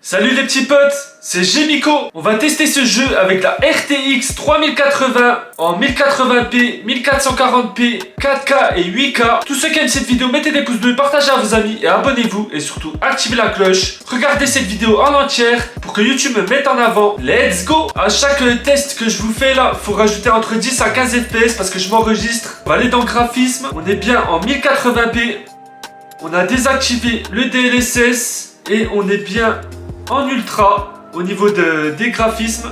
Salut les petits potes, c'est Gémico. On va tester ce jeu avec la RTX 3080 en 1080p, 1440p, 4K et 8K. Tous ceux qui aiment cette vidéo, mettez des pouces bleus, partagez à vos amis et abonnez-vous. Et surtout, activez la cloche. Regardez cette vidéo en entière pour que YouTube me mette en avant. Let's go! À chaque test que je vous fais là, faut rajouter entre 10 à 15 FPS parce que je m'enregistre. On va aller dans graphisme. On est bien en 1080p. On a désactivé le DLSS et on est bien en ultra au niveau des graphismes.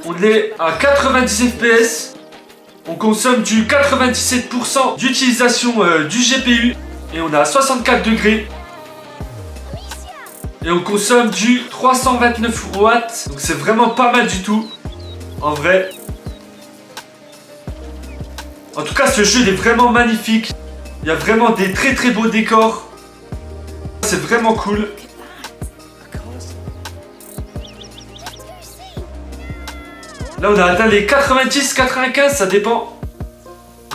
On est à 90 fps. On consomme du 97% d'utilisation du GPU et on est à 64 degrés. Et on consomme du 329 watts. Donc c'est vraiment pas mal du tout. En vrai. En tout cas, ce jeu il est vraiment magnifique. Il y a vraiment des très très beaux décors. C'est vraiment cool. Là on a atteint les 90-95, ça dépend.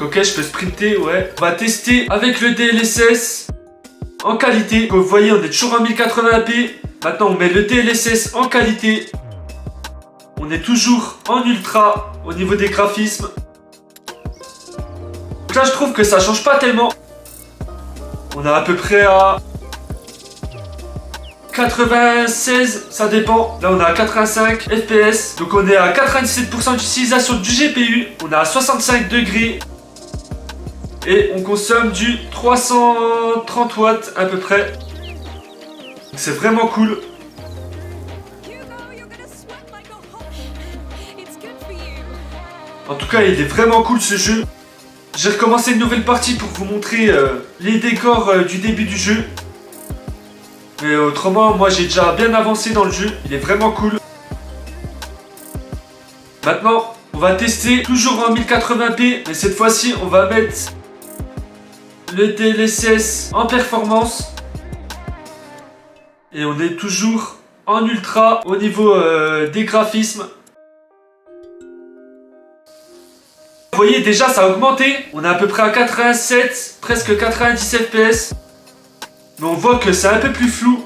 Ok, je peux sprinter, ouais. On va tester avec le DLSS en qualité. Comme vous voyez, on est toujours en 1080p. Maintenant on met le DLSS en qualité. On est toujours en ultra au niveau des graphismes. Donc là je trouve que ça change pas tellement. On a à peu près à 96, ça dépend. Là on est à 85 fps. Donc on est à 97% d'utilisation du GPU. On est à 65 degrés. Et on consomme du 330 watts à peu près. C'est vraiment cool. En tout cas il est vraiment cool ce jeu. J'ai recommencé une nouvelle partie pour vous montrer les décors du début du jeu. Mais autrement, moi j'ai déjà bien avancé dans le jeu. Il est vraiment cool. Maintenant, on va tester toujours en 1080p. Mais cette fois-ci, on va mettre le DLSS en performance. Et on est toujours en ultra au niveau des graphismes. Vous voyez déjà ça a augmenté. On est à peu près à 87, presque 90 fps. Mais on voit que c'est un peu plus flou.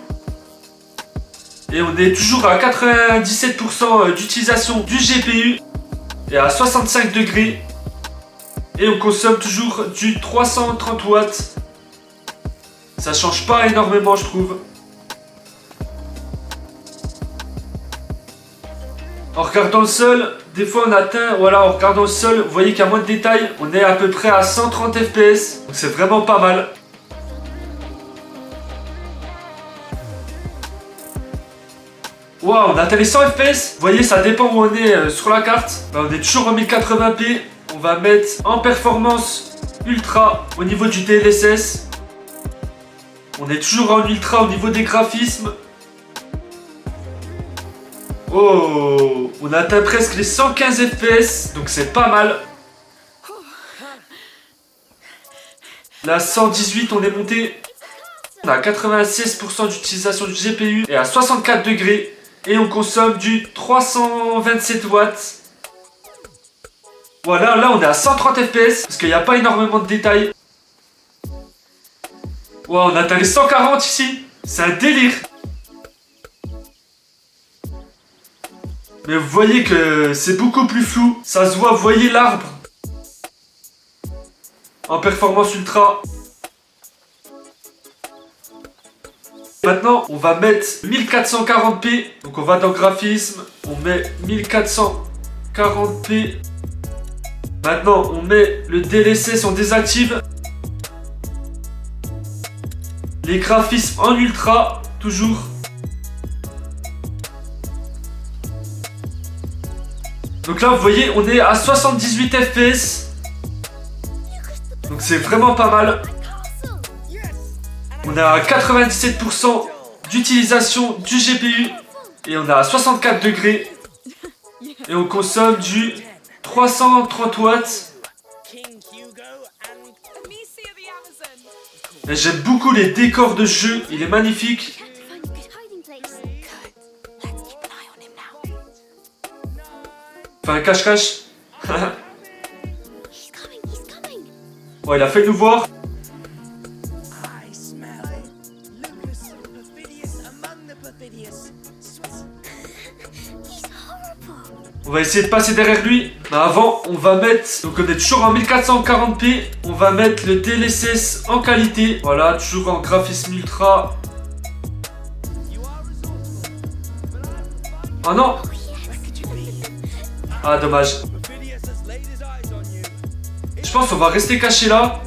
Et on est toujours à 97% d'utilisation du GPU. Et à 65 degrés. Et on consomme toujours du 330 watts. Ça change pas énormément je trouve. En regardant le sol, des fois on atteint, voilà, en regardant le sol, vous voyez qu'il y a moins de détails. On est à peu près à 130 fps. Donc c'est vraiment pas mal. Waouh, on a atteint les 100 fps. Vous voyez, ça dépend où on est sur la carte. On est toujours en 1080p. On va mettre en performance ultra au niveau du DLSS. On est toujours en ultra au niveau des graphismes. Oh, on a atteint presque les 115 fps. Donc c'est pas mal. Là, 118, on est monté. On a 96% d'utilisation du GPU et à 64 degrés. Et on consomme du 327 watts. Voilà, là on est à 130 fps. Parce qu'il n'y a pas énormément de détails. Wow, on a atteint les 140 ici. C'est un délire. Mais vous voyez que c'est beaucoup plus flou. Ça se voit, vous voyez l'arbre. En performance ultra. Maintenant, on va mettre 1440p. Donc on va dans graphisme. On met 1440p. Maintenant, on met le DLSS, on désactive. Les graphismes en ultra, toujours. Donc là, vous voyez, on est à 78 fps. Donc c'est vraiment pas mal. On est à 97% d'utilisation du GPU. Et on est à 64 degrés. Et on consomme du 330 watts. Et j'aime beaucoup les décors de jeu. Il est magnifique. Enfin, un cache-cache. Ouais, il a fait nous voir. On va essayer de passer derrière lui. Mais avant, on va mettre... Donc on est toujours en 1440p. On va mettre le DLSS en qualité. Voilà, toujours en graphisme ultra. Oh non! Ah, dommage. Je pense qu'on va rester caché là.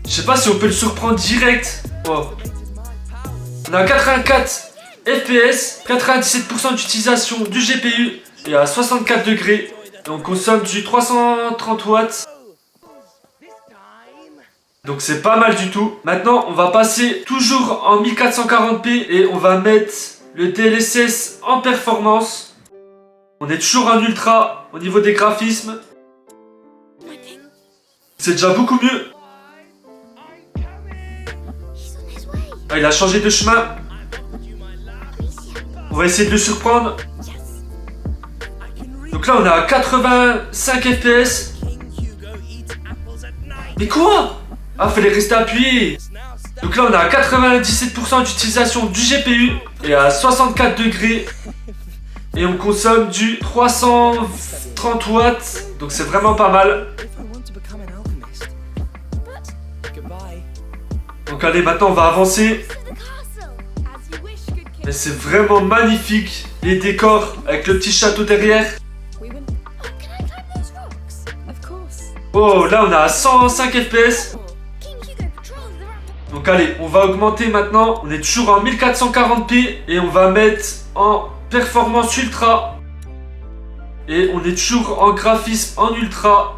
Je sais pas si on peut le surprendre direct. Oh. On a 84 FPS, 97% d'utilisation du GPU et à 64 degrés. Et on consomme du 330 watts. Donc c'est pas mal du tout. Maintenant, on va passer toujours en 1440p et on va mettre le DLSS en performance. On est toujours en ultra au niveau des graphismes. C'est déjà beaucoup mieux. Ah, il a changé de chemin. On va essayer de le surprendre. Donc là, on est à 85 FPS. Mais quoi? Ah, fallait rester appuyé. Donc là, on est à 97% d'utilisation du GPU et à 64 degrés. Et on consomme du 330 watts. Donc c'est vraiment pas mal. Donc allez, maintenant on va avancer. Mais c'est vraiment magnifique. Les décors avec le petit château derrière. Oh, là on est à 105 FPS. Donc allez, on va augmenter maintenant. On est toujours en 1440p. Et on va mettre en performance ultra. Et on est toujours en graphisme en ultra.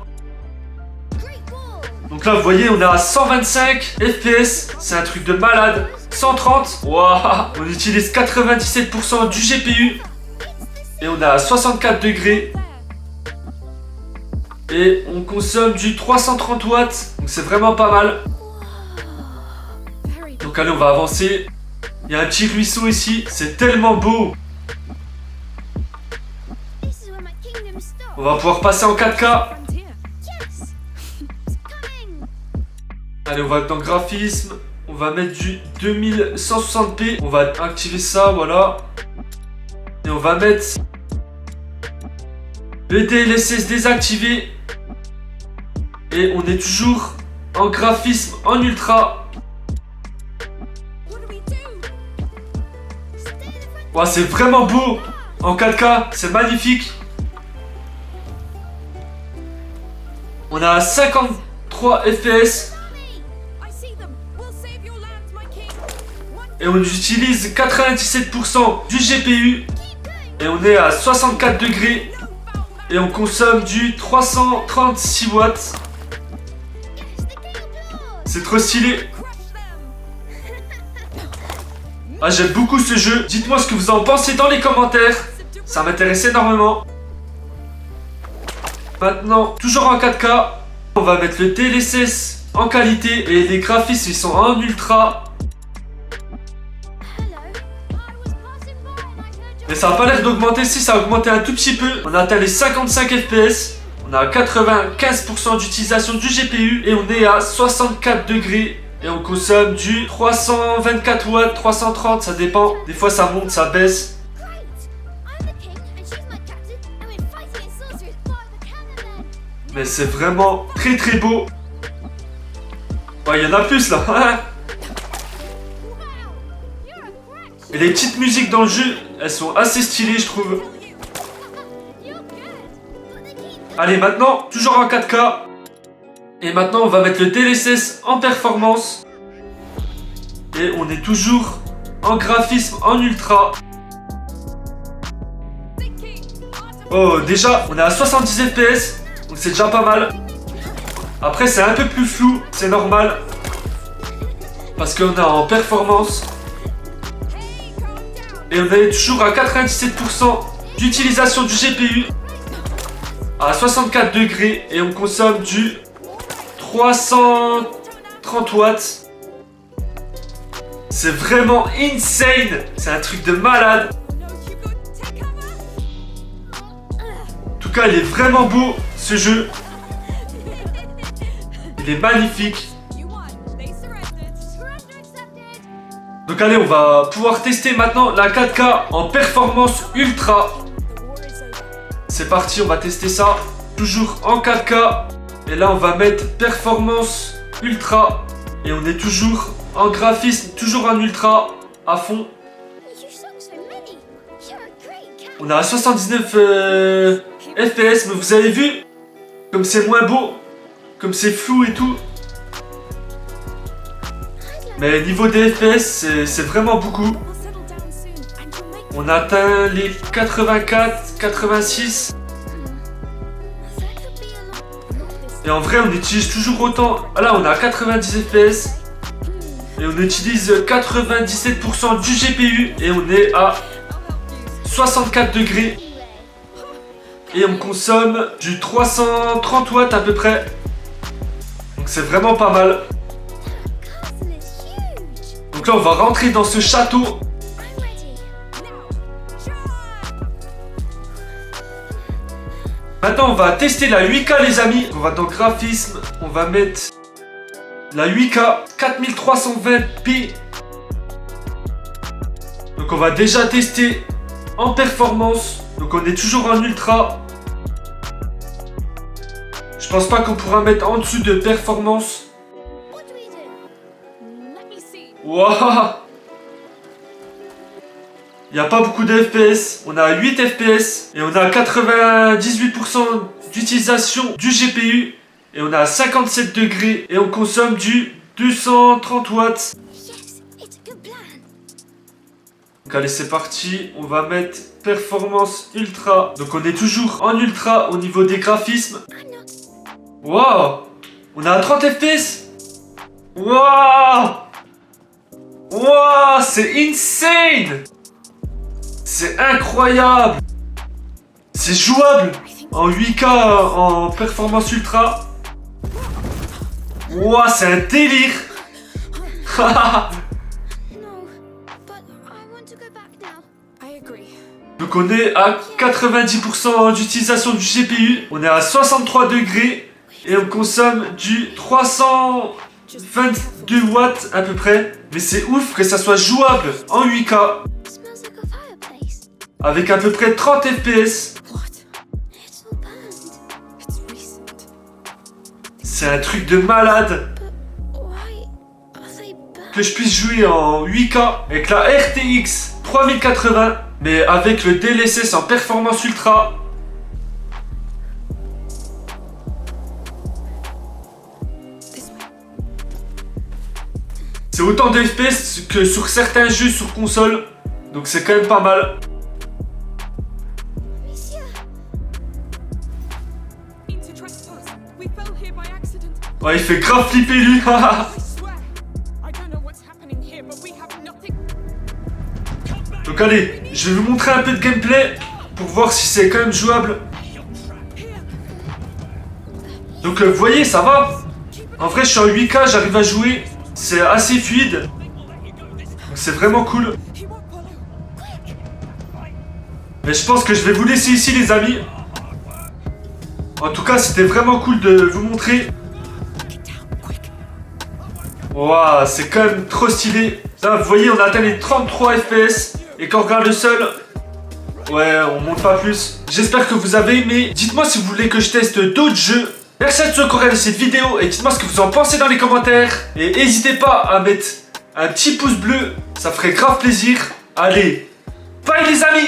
Donc là, vous voyez, on est à 125 FPS. C'est un truc de malade. 130. Waouh. On utilise 97% du GPU. Et on est à 64 degrés. Et on consomme du 330 watts. Donc c'est vraiment pas mal. Donc allez, on va avancer. Il y a un petit ruisseau ici. C'est tellement beau. On va pouvoir passer en 4K. Allez, on va dans graphisme. On va mettre du 2160p. On va activer ça, voilà. Et on va mettre le DLSS désactivé. Et on est toujours en graphisme en ultra. Wow, c'est vraiment beau. En 4K, c'est magnifique. On a 53 FPS. Et on utilise 97% du GPU. Et on est à 64 degrés. Et on consomme du 336 watts. C'est trop stylé. Ah, j'aime beaucoup ce jeu. Dites-moi ce que vous en pensez dans les commentaires. Ça m'intéresse énormément. Maintenant, toujours en 4K. On va mettre le DLSS en qualité. Et les graphismes, ils sont en ultra. Mais ça n'a pas l'air d'augmenter. Si, ça a augmenté un tout petit peu. On a atteint les 55 FPS. On a 95% d'utilisation du GPU. Et on est à 64 degrés. Et on consomme du 324 watts, 330, ça dépend. Des fois ça monte, ça baisse. Mais c'est vraiment très très beau. Oh, il y en a plus là. Et les petites musiques dans le jeu, elles sont assez stylées, je trouve. Allez, maintenant, toujours en 4K. Et maintenant, on va mettre le DLSS en performance. Et on est toujours en graphisme en ultra. Oh, déjà, on est à 70 FPS. Donc c'est déjà pas mal. Après, c'est un peu plus flou. C'est normal. Parce qu'on est en performance. Et on est toujours à 97% d'utilisation du GPU. À 64 degrés. Et on consomme du 330 watts. C'est vraiment insane. C'est un truc de malade. En tout cas, il est vraiment beau, ce jeu. Il est magnifique. Donc allez, on va pouvoir tester maintenant la 4K en performance ultra. C'est parti, on va tester ça. Toujours en 4K. Et là, on va mettre performance ultra. Et on est toujours en graphisme, toujours en ultra, à fond. On a à 79 FPS, mais vous avez vu, comme c'est moins beau, comme c'est flou et tout. Mais niveau des FPS, c'est vraiment beaucoup. On atteint les 84, 86. Et en vrai, on utilise toujours autant. Ah là, on a 90 FPS. Et on utilise 97% du GPU. Et on est à 64 degrés. Et on consomme du 330 watts à peu près. Donc c'est vraiment pas mal. Donc là, on va rentrer dans ce château. Maintenant, on va tester la 8K, les amis. On va dans graphisme. On va mettre la 8K 4320p. Donc on va déjà tester en performance. Donc on est toujours en ultra. Je pense pas qu'on pourra mettre en dessous de performance. Waouh! Il n'y a pas beaucoup de FPS. On a 8 FPS. Et on a 98% d'utilisation du GPU. Et on a 57 degrés. Et on consomme du 230 watts. Donc allez, c'est parti. On va mettre performance ultra. Donc on est toujours en ultra au niveau des graphismes. Waouh! On a 30 FPS. Waouh! Waouh! C'est insane! C'est incroyable! C'est jouable en 8K en performance ultra. Waouh, c'est un délire! Donc on est à 90% d'utilisation du GPU. On est à 63 degrés. Et on consomme du 322 watts à peu près. Mais c'est ouf que ça soit jouable en 8K. Avec à peu près 30 FPS. C'est un truc de malade. Que je puisse jouer en 8K avec la RTX 3080. Mais avec le DLSS en performance ultra. C'est autant de FPS que sur certains jeux sur console. Donc c'est quand même pas mal. Ouais, il fait grave flipper lui. Donc allez, je vais vous montrer un peu de gameplay pour voir si c'est quand même jouable. Donc vous voyez, ça va. En vrai, je suis en 8K, j'arrive à jouer. C'est assez fluide. Donc c'est vraiment cool. Mais je pense que je vais vous laisser ici, les amis. En tout cas, c'était vraiment cool de vous montrer. Waouh, c'est quand même trop stylé. Là, vous voyez, on a atteint les 33 FPS. Et quand on regarde le seul, ouais, on monte pas plus. J'espère que vous avez aimé. Dites-moi si vous voulez que je teste d'autres jeux. Merci à tous ceux qui ont regardé cette vidéo. Et dites-moi ce que vous en pensez dans les commentaires. Et n'hésitez pas à mettre un petit pouce bleu. Ça ferait grave plaisir. Allez, bye les amis!